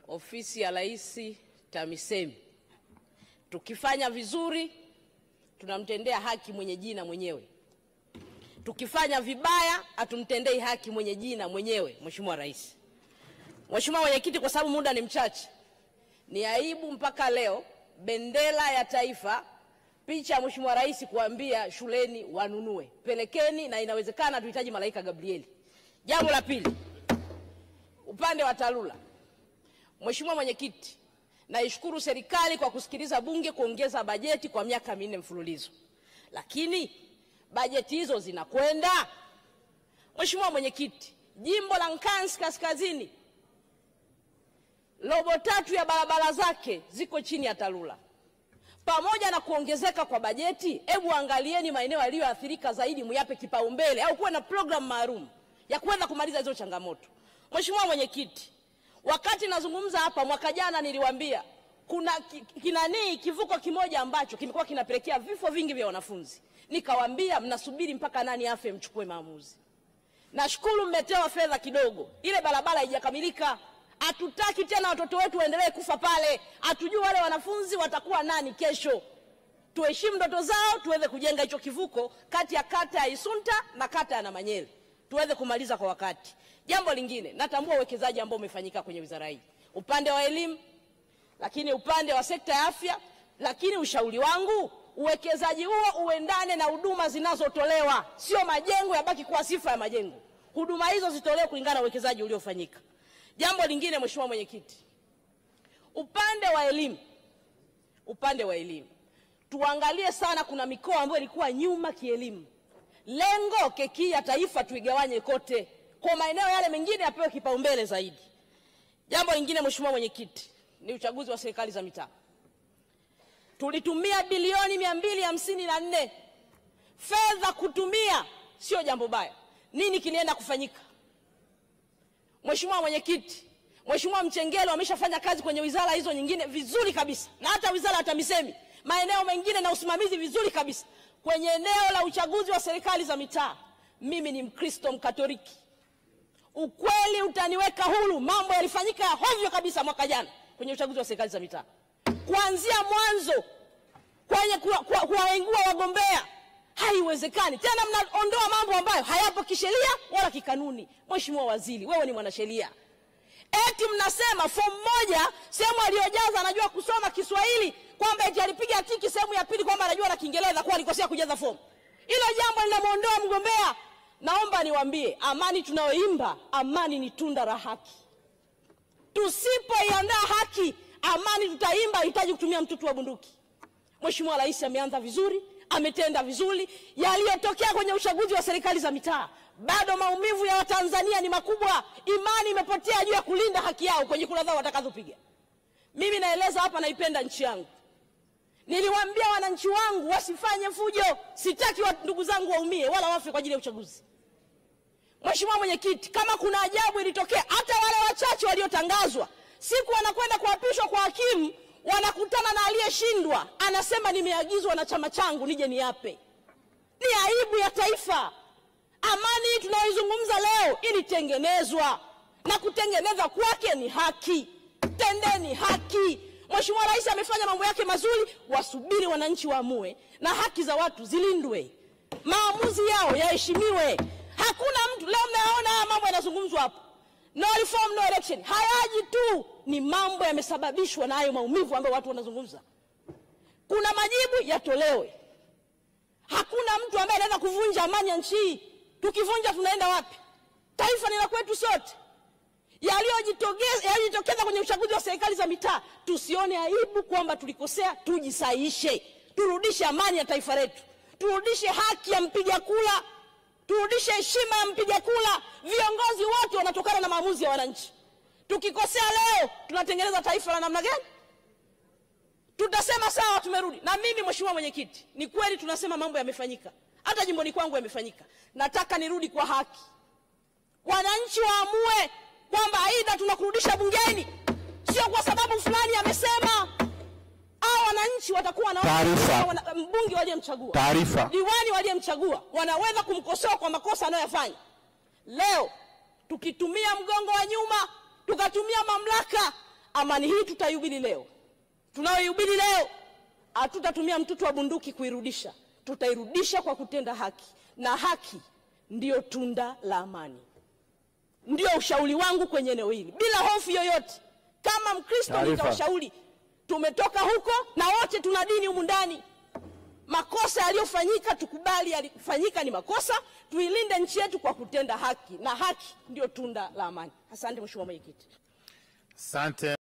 ofisi ya Rais TAMISEMI. Tukifanya vizuri tunamtendea haki mwenye jina mwenyewe. Tukifanya vibaya hatumtendei haki mwenye jina mwenyewe, Mheshimiwa Rais. Mheshimiwa Mwenyekiti, kwa sababu muda ni mchache, ni aibu mpaka leo bendera ya taifa, picha ya Mheshimiwa Rais kuambia shuleni wanunue. Pelekeni, na inawezekana tuhitaji malaika Gabrieli. Jambo la pili, upande wa TARURA. Mheshimiwa Mwenyekiti, naishukuru serikali kwa kusikiliza bunge kuongeza bajeti kwa miaka 4 mfululizo. Lakini bajeti hizo zinakwenda. Mheshimiwa Mwenyekiti, jimbo la Nkasi Kaskazini robo 3 ya barabara zake ziko chini ya TARURA. Pamoja na kuongezeka kwa bajeti, hebu angalieni maeneo yaliyoathirika zaidi, muyape kipaumbele au kuwe na program maalum ya kwenda kumaliza hizo changamoto. Mheshimiwa Mwenyekiti, wakati nazungumza hapa mwaka jana niliwaambia kuna kivuko kimoja ambacho kimekuwa kinapelekea vifo vingi vya wanafunzi. Nikawaambia mnasubiri mpaka nani afe mchukue maamuzi. Nashukuru mmetewa fedha kidogo. Ile barabara haijakamilika. Hatutaki tena watoto wetu waendelee kufa pale. Hatujui wale wanafunzi watakuwa nani kesho. Tuheshimu ndoto zao, tuweze kujenga hicho kivuko kati ya kata ya Isunta na kata ya Namanyele. Tuweze kumaliza kwa wakati. Jambo lingine, natambua uwekezaji ambao umefanyika kwenye wizara hii. Upande wa elimu, lakini upande wa sekta ya afya, lakini ushauri wangu, uwekezaji huo uendane na huduma zinazotolewa. Sio majengo yabaki kuwa sifa ya majengo. Huduma hizo zitolewe kulingana na uwekezaji uliofanyika. Jambo lingine, Mheshimiwa Mwenyekiti, upande wa elimu, tuangalie sana, kuna mikoa ambayo ilikuwa nyuma kielimu. Lengo keki ya taifa tuigawanye kote, kwa maeneo yale mengine yapewe kipaumbele zaidi. Jambo lingine, Mheshimiwa Mwenyekiti, ni uchaguzi wa serikali za mitaa. Tulitumia bilioni 254. Fedha kutumia sio jambo baya. Nini kilienda kufanyika? Mheshimiwa Mwenyekiti, Mheshimiwa Mchengelo ameshafanya kazi kwenye wizara hizo nyingine vizuri kabisa, na hata wizara ya TAMISEMI maeneo mengine na usimamizi vizuri kabisa. Kwenye eneo la uchaguzi wa serikali za mitaa, mimi ni Mkristo Mkatoliki. Ukweli utaniweka huru, mambo yalifanyika ya hovyo kabisa mwaka jana kwenye uchaguzi wa serikali za mitaa. Kuanzia mwanzo kwenye kuwaengua wagombea, haiwezekani. Tena mnaondoa mambo ambayo hayapo kisheria wala kikanuni. Mheshimiwa Waziri, wewe ni mwanasheria. Eti mnasema form moja sehemu aliyojaza anajua kusoma Kiswahili, kwamba eti alipiga tiki sehemu ya pili kwamba anajua na Kiingereza, kwa alikosea kujaza form. Hilo jambo linamuondoa mgombea. Naomba niwaambie, amani tunayoimba, amani ni tunda la haki. Tusipoiandaa haki, amani tutaimba hitaji kutumia mtutu wa bunduki. Mheshimiwa Rais ameanza vizuri, ametenda vizuri. Yaliyotokea kwenye uchaguzi wa serikali za mitaa, bado maumivu ya Watanzania ni makubwa. Imani imepotea juu ya kulinda haki yao kwenye kura zao watakazopiga. Mimi naeleza hapa, naipenda nchi yangu. Niliwaambia wananchi wangu wasifanye fujo. Sitaki ndugu zangu waumie wala wafe kwa ajili ya uchaguzi. Mheshimiwa Mwenyekiti, kama kuna ajabu ilitokea, hata wale wachache waliotangazwa, siku wanakwenda kuapishwa kwa hakimu, wanakutana na aliyeshindwa, anasema nimeagizwa na chama changu nije niape. Ni aibu ya taifa. Amani tunayoizungumza leo ilitengenezwa, na kutengeneza kwake ni haki. Tendeni haki. Mheshimiwa Rais amefanya mambo yake mazuri, wasubiri wananchi waamue, na haki za watu zilindwe, maamuzi yao yaheshimiwe. Hakuna mtu leo mnaona mambo yanazungumzwa hapa, no reform no election, hayaji tu, ni mambo yamesababishwa na hayo maumivu ambayo watu wanazungumza. Kuna majibu yatolewe. Hakuna mtu ambaye anaweza kuvunja amani ya nchi. Tukivunja tunaenda wapi? Taifa ni la kwetu sote. Yaliyojitokeza kwenye uchaguzi wa serikali za mitaa, tusione aibu kwamba tulikosea, tujisahihishe. Turudishe amani ya taifa letu. Turudishe haki ya mpiga kura. Turudishe heshima ya mpiga kura. Viongozi wote wanatokana na maamuzi ya wananchi. Tukikosea leo, tunatengeneza taifa la namna gani? Tutasema sawa tumerudi. Na mimi Mheshimiwa Mwenyekiti, ni kweli tunasema mambo yamefanyika. Hata jimboni kwangu yamefanyika. Nataka nirudi kwa haki. Wananchi waamue kwamba aidha tunakurudisha bungeni, sio kwa sababu fulani amesema. Hao wananchi watakuwa na mbunge waliyemchagua, diwani waliyemchagua, wanaweza kumkosoa kwa makosa anayofanya. Leo tukitumia mgongo wa nyuma, tukatumia mamlaka, Amani hii tutaihubiri leo, tunayoihubiri leo, hatutatumia mtutu wa bunduki kuirudisha. Tutairudisha kwa kutenda haki, na haki ndiyo tunda la amani. Ndio ushauri wangu kwenye eneo hili, bila hofu yoyote. Kama Mkristo nitawashauri, tumetoka huko na wote tuna dini humu ndani. Makosa yaliyofanyika tukubali, yalifanyika ni makosa, tuilinde nchi yetu kwa kutenda haki, na haki ndio tunda la amani. Asante Mheshimiwa Mwenyekiti. Asante.